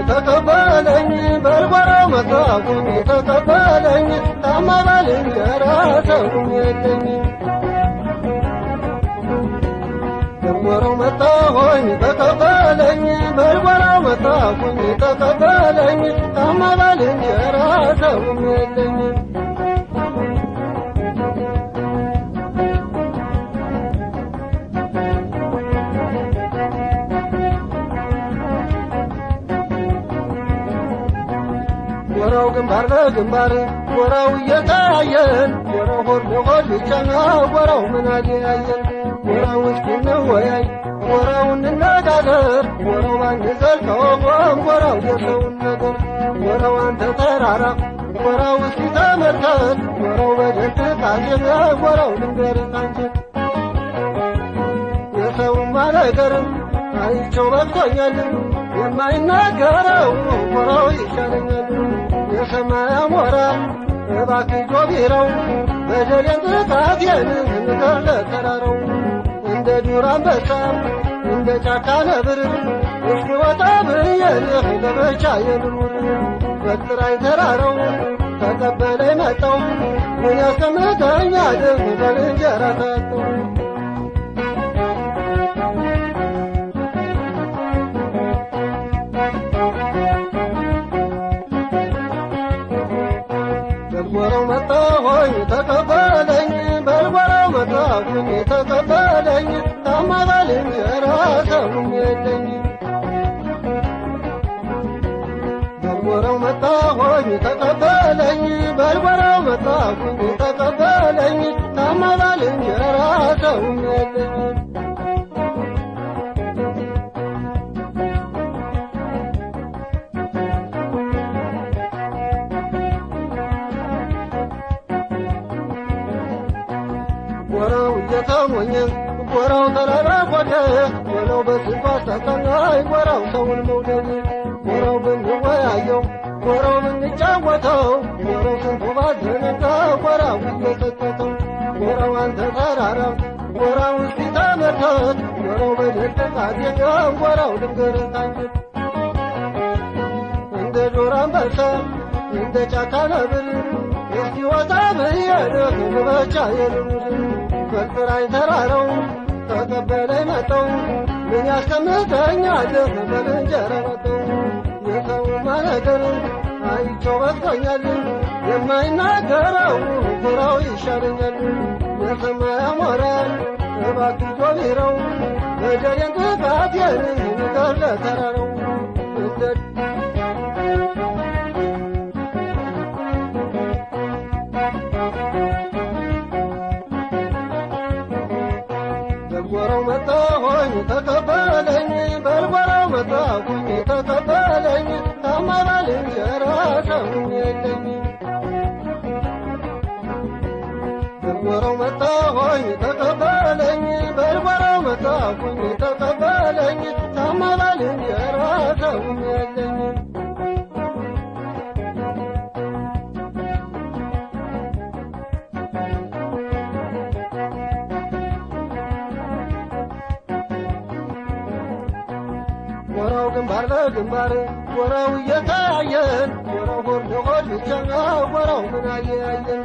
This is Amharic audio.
ተቀበለኝ በልጓራው መጣሁኝ ተቀበለኝ ታማ ባልንጀራ ሰውም የለኝ በልጓራው መጣሁኝ ተቀበለኝ በልጓራው መጣሁኝ ተቀበለኝ ታማ ባልንጀራ ሰውም የለኝ ወራው ግንባር ለግንባር ወራው እየታየን ወራው ሆድ ለሆድ ብቻ ወራው ምን አለያየን ወራው እስኪ እንወያይ ወራው እንነጋገር ወራው ባንዘልቀው ወራው የሰውን ነገር ወራው አንተ ተራራ ወራው እስኪ ተመልከት ወራው በደል ጥቃቴን ወራው ልንገርህ አንተ የሰውማ ነገርም አይቼው በቅቶኛል የማይናገረው ወራው ይሻለኛል የሰማይ አሞራ እባክህ ጆቢራው በደሌን ጥቃቴን ንገር ለተራራው እንደ ዱር አንበሳ እንደ ጫካ ነብር እስኪ ወጣ ብዬልህ ለብቻዬ ልኑር በጥራኝ ተራራው ተቀበለኝ መጣው ምን ያስቀምጠኛል በልንጀራ ታጠው በልጓራው መጣሁኝ ተቀበለኝ በልጓራው መጣሁኝ ተቀበለኝ ታማ ባልንጀራ ሰውም የለኝ በልጓራው መጣሁኝ ተቀበለኝ በልጓራው መጣሁኝ ተቀበለኝ ታማ ባልንጀራ ሰውም የለኝ ወራው እየተሞኘ ወራው ተራራቆደ ወራው በስፋ ተቀናይ ወራው ሰውን መውደድ ወራው ብንወያየው ወራው ብንጫወተው ወራው ስንቱ ባዘነጋ ወራው እየሰጠተው ወራው አንተ ተራራ ወራው እስኪ ተመልከት ወራው በደል ጥቃቴን ወራው ልንገርህ አንጀት እንደ ዱር አንበሳ እንደ ጫካ ነብር እስኪ ወጣ ብዬልህ ለብቻዬ ልኑር በጥራኝ ተራራው ተቀበለኝ መጣው ምን ያስቀምጠኛል በልንጀራ መጣው የሰውማ ነገር አይቼው በቅቶኛል የማይናገረው ወራው ይሻለኛል የሰማይ አሞራ እባክህ ጆቢራው በደሌን ጥቃቴን ንገር ለተራራው በልጓራው መጣሁኝ ተቀበለኝ በልጓራው መጣሁኝ ተቀበለኝ ታማ ባልንጀራ ሰውም የለኝ በልጓራው መጣሁኝ ተቀበለኝ በልጓራው መጣሁኝ ተቀበለኝ ታማ ባልንጀራ ሰውም የለኝ ወራው ግንባር ለግንባር ወራው እየታየን ወራው ሆድ ለሆድ ብቻ ወራው ምን አለያየን